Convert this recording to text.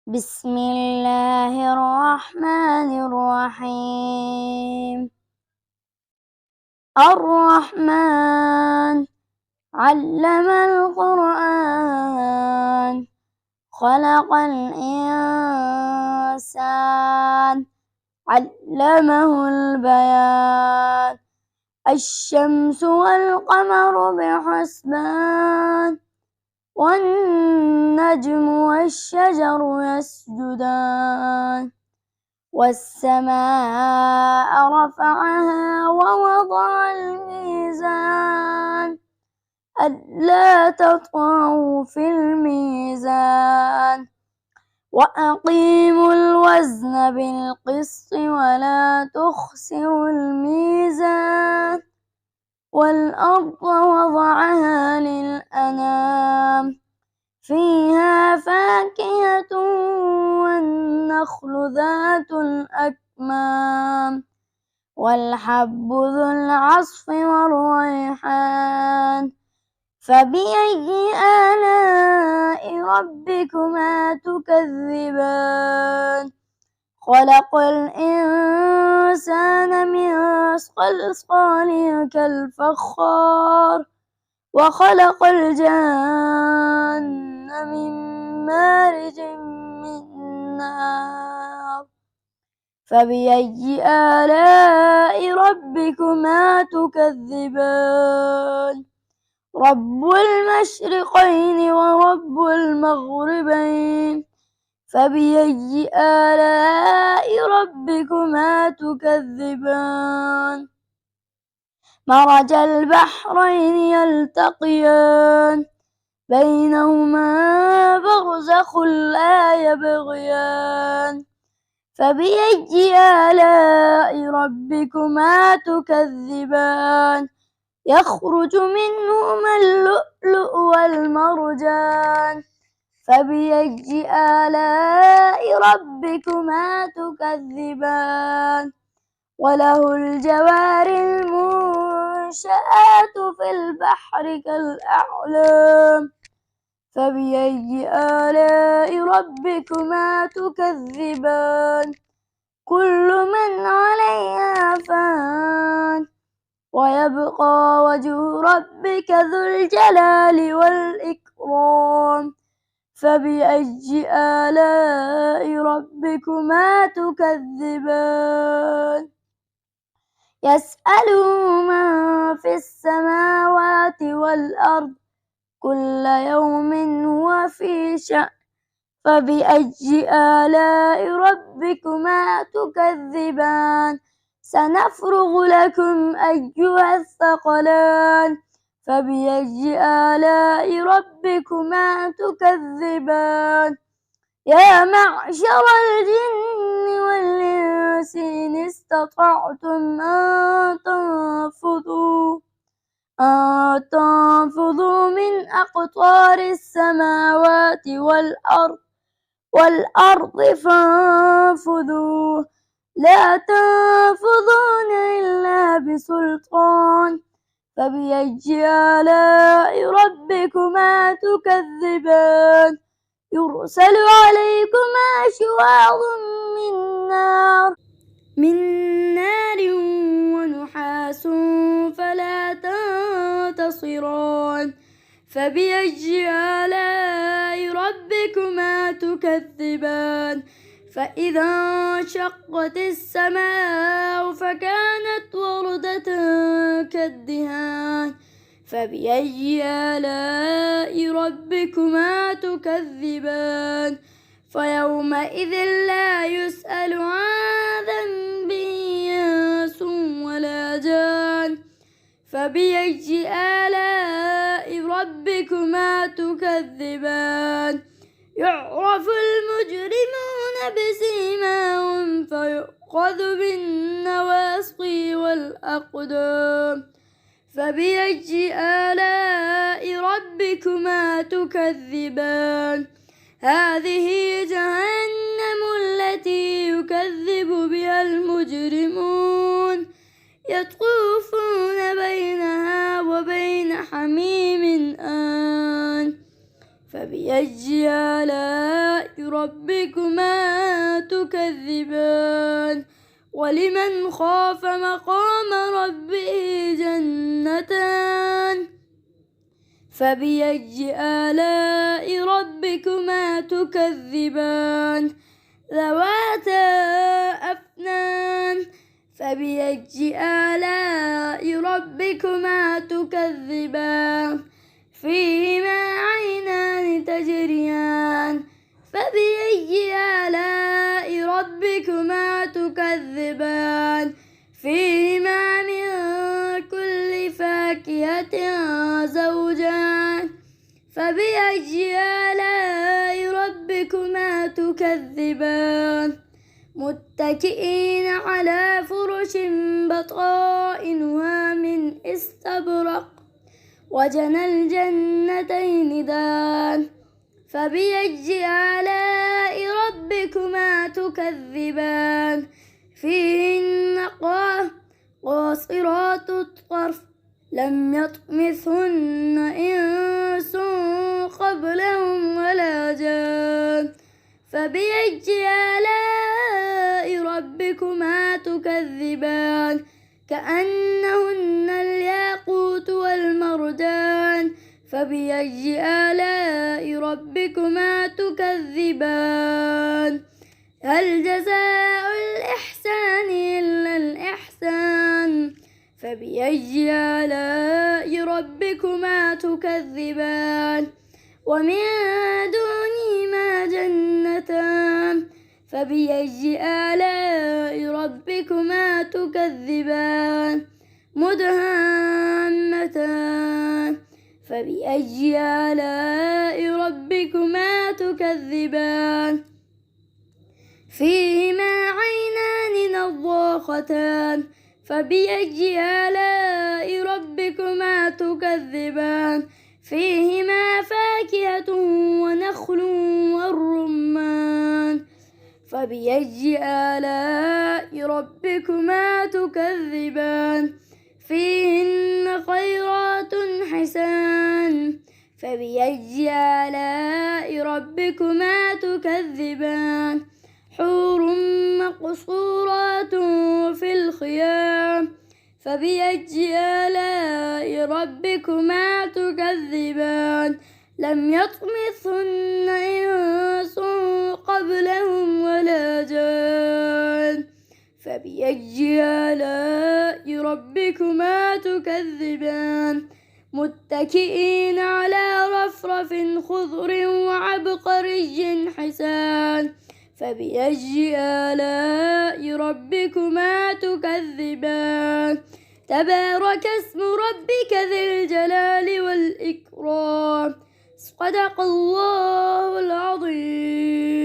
بسم الله الرحمن الرحيم. الرحمن علم القرآن، خلق الإنسان، علمه البيان. الشمس والقمر بحسبان، والنجم والشجر يسجدان. والسماء رفعها ووضع الميزان، ألا تطغوا في الميزان. وأقيموا الوزن بالقسط ولا تخسروا الميزان. والأرض وضعها للأنام، فيها فاكهة والنخل ذات الأكمام، والحب ذو العصف والريحان. فبأي آلاء ربكما تكذبان؟ خلق الإنسان من صلصال كالفخار، وخلق الجن من مارج من نار. فبأي آلاء ربكما تكذبان؟ رب المشرقين ورب المغربين. فبأي آلاء ربكما تكذبان؟ مرج البحرين يلتقيان، بينهما برزخ لا يبغيان. فبأي آلاء ربكما تكذبان؟ يخرج منهما اللؤلؤ والمرجان. فبأي آلاء ربكما تكذبان؟ وله الجوار المنشآت في البحر كالأعلام. فبأي آلاء ربكما تكذبان؟ كل من عليها فان، ويبقى وجه ربك ذو الجلال والإكرام. فبأي آلاء ربكما تكذبان؟ يسأله من في السماوات والأرض، كل يوم هو في شأن. فبأي آلاء ربكما تكذبان؟ سنفرغ لكم أيها الثقلان. فبأي آلاء ربكما تكذبان؟ يا معشر الجن والإنس إن استطعتم أن تنفذوا من أقطار السماوات والأرض فانفذوا، لا تنفذون إلا بسلطان. فبأي آلاء ربكما تكذبان؟ يرسل عليكما شواظ من نار ونحاس فلا تنتصران. فبأي آلاء ربكما تكذبان؟ فإذا انشقت السماء فكانت وردة كالدهان. فبأي آلاء ربكما تكذبان؟ فيومئذ لا يسأل عن ذنبه إنس ولا جان. فبأي آلاء ربكما تكذبان؟ يعرف المجرمون بسيماهم فيؤخذ بالنواصي والأقدام. فبأي آلاء ربكما تكذبان؟ هذه جهنم التي يكذب بها المجرمون، يطوفون بينها وبين حميم آن. فبأي آلاء ربكما تكذبان ولمن خاف مقام ربه جنتان فبأي آلاء ربكما تكذبان ذواتا أفنان فبأي آلاء ربكما تكذبان فيهما عينان تجريان فبأي آلاء ربكما تكذبان فيهما من كل فاكهة زوجان فبأي آلاء ربكما تكذبان متكئين على فرش بطائنها من استبرق وجنى الجنتين دان فبأي آلاء ربكما تكذبان فيهن قاصرات الطرف لم يطمثهن إنس قبلهم ولا جان فبأي آلاء ربكما تكذبان كأنهن الياقوت والمرجان فبأي آلاء ربكما تكذبان هل جزاء الإحسان إلا الإحسان فبأي آلاء ربكما تكذبان ومن دونهما جنتان فبأي آلاء ربكما تكذبان مدهامتان فبأي آلاء ربكما تكذبان فيهما عينان نضاختان فبأي آلاء ربكما تكذبان فيهما فاكهة ونخل والرمان فبأي آلاء ربكما تكذبان فيهن خيرات حسان فبأي آلاء ربكما تكذبان حور مقصورات في الخيام فبأي آلاء ربكما تكذبان لم يطمثهن إنس قبلهم ولا جان فبأي آلاء ربكما تكذبان متكئين على رفرف خضر وعبقري حسان فبأي آلاء ربكما تكذبان تبارك اسم ربك ذي الجلال والإكرام صدق الله العظيم.